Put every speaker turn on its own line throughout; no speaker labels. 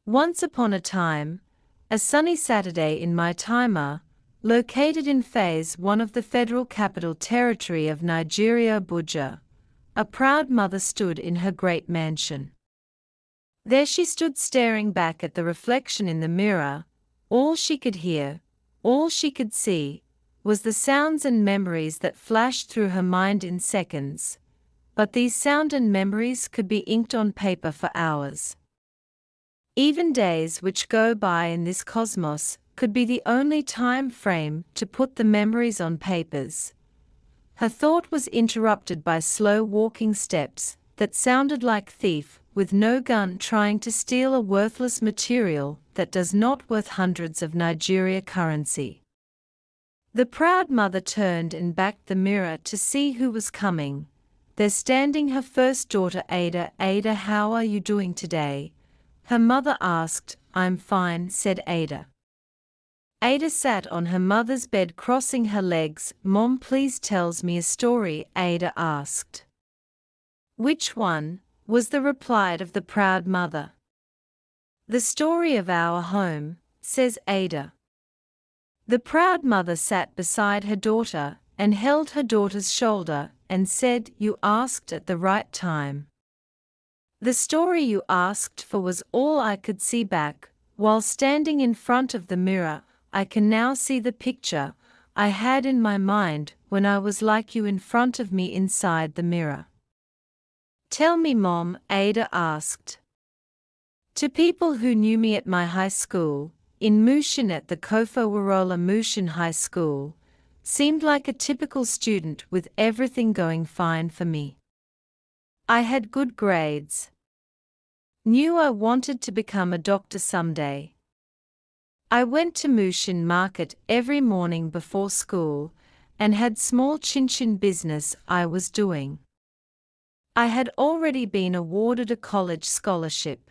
Once upon a time, a sunny Saturday in Maitama, located in Phase 1 of the Federal Capital Territory of Nigeria, Abuja, a proud mother stood in her great mansion. There she stood staring back at the reflection in the mirror. All she could hear, all she could see, was the sounds and memories that flashed through her mind in seconds. But these sounds and memories could be inked on paper for hours. Even days which go by in this cosmos could be the only time frame to put the memories on papers. Her thought was interrupted by slow walking steps that sounded like thief with no gun trying to steal a worthless material that does not worth hundreds of Nigeria currency. The proud mother turned and backed the mirror to see who was coming. There standing her first daughter Ada. "Ada, how are you doing today?" her mother asked. "I'm fine," said Ada. Ada sat on her mother's bed crossing her legs. "Mom, please tells me a story," Ada asked. "Which one?" was the reply of the proud mother. "The story of our home," says Ada. The proud mother sat beside her daughter and held her daughter's shoulder and said, "You asked at the right time. The story you asked for was all I could see back, while standing in front of the mirror. I can now see the picture I had in my mind when I was like you in front of me inside the mirror." "Tell me, Mom," Ada asked. "To people who knew me at my high school, in Mushin at the Kofo Warola Mushin High School, seemed like a typical student with everything going fine for me. I had good grades. Knew I wanted to become a doctor someday. I went to Mushin Market every morning before school and had small chinchin business I was doing. I had already been awarded a college scholarship.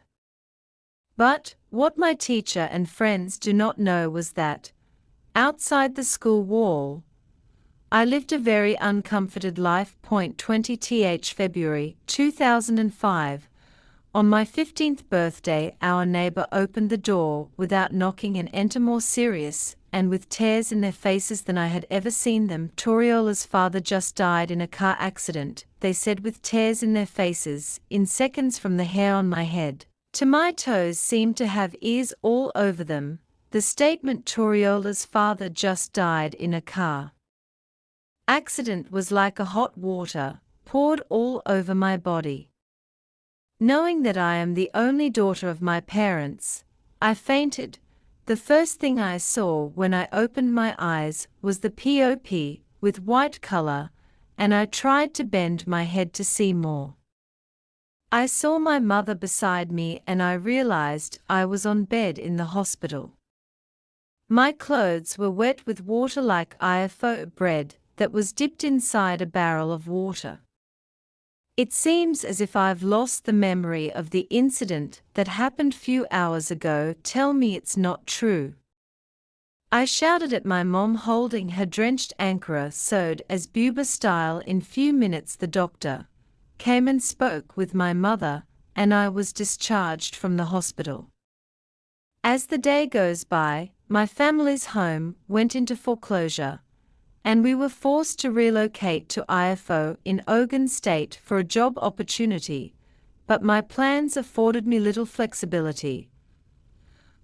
But what my teacher and friends do not know was that, outside the school wall, I lived a very uncomforted life. 20th February 2005. On my 15th birthday, our neighbor opened the door without knocking and entered more serious and with tears in their faces than I had ever seen them. Toriola's father just died in a car accident, they said with tears in their faces. In seconds, from the hair on my head to my toes seemed to have ears all over them. The statement "Toriola's father just died in a car accident" was like a hot water poured all over my body. Knowing that I am the only daughter of my parents, I fainted. The first thing I saw when I opened my eyes was the POP with white color, and I tried to bend my head to see more. I saw my mother beside me and I realized I was on bed in the hospital. My clothes were wet with water like IFO bread that was dipped inside a barrel of water. It seems as if I've lost the memory of the incident that happened few hours ago. Tell me it's not true. I shouted at my mom, holding her drenched ankara sewed as Buba style. In few minutes the doctor came and spoke with my mother, and I was discharged from the hospital. As the day goes by, my family's home went into foreclosure, and we were forced to relocate to IFO in Ogun State for a job opportunity, but my plans afforded me little flexibility.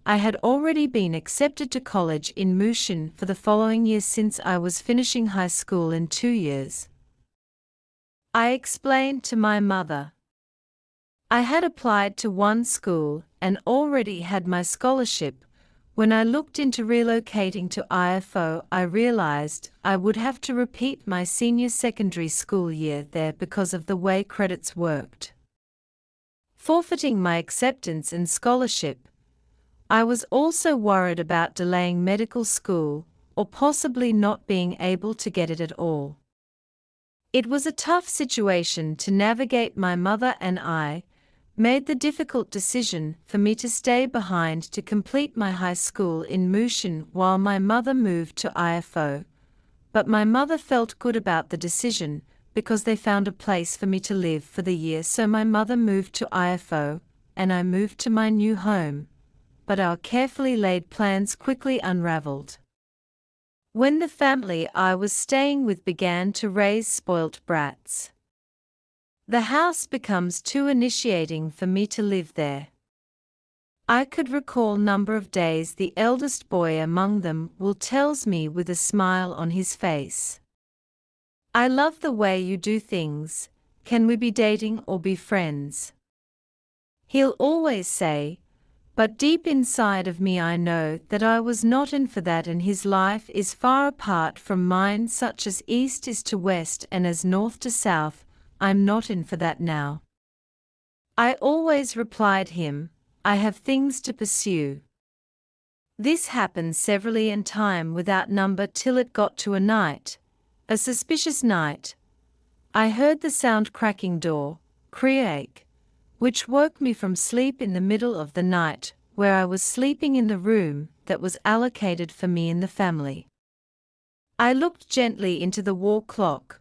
I had already been accepted to college in Mushin for the following year since I was finishing high school in 2 years. I explained to my mother. I had applied to one school and already had my scholarship. When I looked into relocating to IFO, I realized I would have to repeat my senior secondary school year there because of the way credits worked, forfeiting my acceptance and scholarship. I was also worried about delaying medical school or possibly not being able to get it at all. It was a tough situation to navigate. My mother and I made the difficult decision for me to stay behind to complete my high school in Mushin while my mother moved to IFO. But my mother felt good about the decision because they found a place for me to live for the year. So my mother moved to IFO, and I moved to my new home, but our carefully laid plans quickly unraveled. When the family I was staying with began to raise spoilt brats, the house becomes too initiating for me to live there. I could recall number of days the eldest boy among them will tells me with a smile on his face, "I love the way you do things, can we be dating or be friends?" He'll always say, but deep inside of me I know that I was not in for that, and his life is far apart from mine, such as east is to west and as north to south. I'm not in for that now. I always replied him, I have things to pursue. This happened severally in time without number till it got to a night, a suspicious night. I heard the sound cracking door, creak, which woke me from sleep in the middle of the night, where I was sleeping in the room that was allocated for me in the family. I looked gently into the wall clock.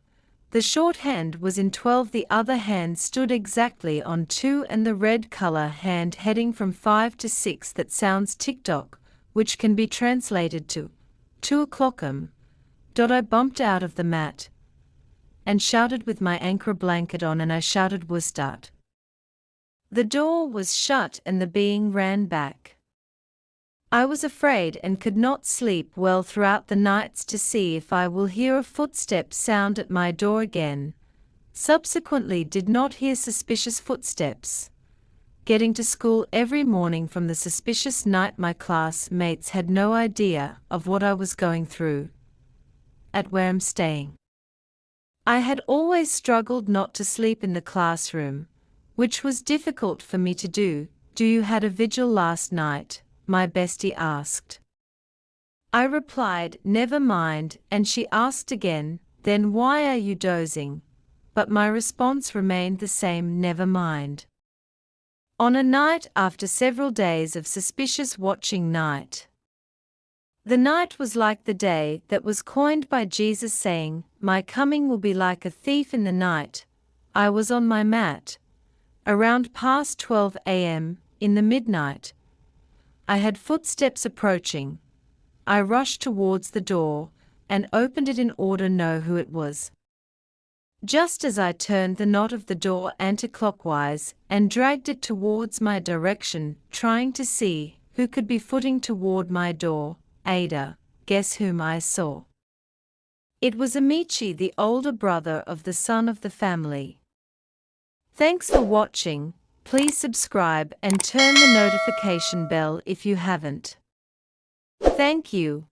The short hand was in 12, the other hand stood exactly on 2, and the red color hand heading from 5 to 6. That sounds tick-tock, which can be translated to 2 o'clock. I bumped out of the mat and shouted with my anchor blanket on, and I shouted "Wustart." The door was shut and the being ran back. I was afraid and could not sleep well throughout the nights to see if I will hear a footstep sound at my door again. Subsequently did not hear suspicious footsteps. Getting to school every morning from the suspicious night, my classmates had no idea of what I was going through at where I'm staying. I had always struggled not to sleep in the classroom, which was difficult for me to do. "Do you had a vigil last night?" my bestie asked. I replied, "Never mind," and she asked again, "Then why are you dozing?" But my response remained the same, "Never mind." On a night after several days of suspicious watching night, the night was like the day that was coined by Jesus, saying, "My coming will be like a thief in the night." I was on my mat, around past 12 a.m., in the midnight. I had footsteps approaching. I rushed towards the door and opened it in order to know who it was. Just as I turned the knot of the door anti-clockwise and dragged it towards my direction, trying to see who could be footing toward my door, Ada, guess whom I saw? It was Amici, the older brother of the son of the family. Thanks for watching. Please subscribe and turn the notification bell if you haven't. Thank you.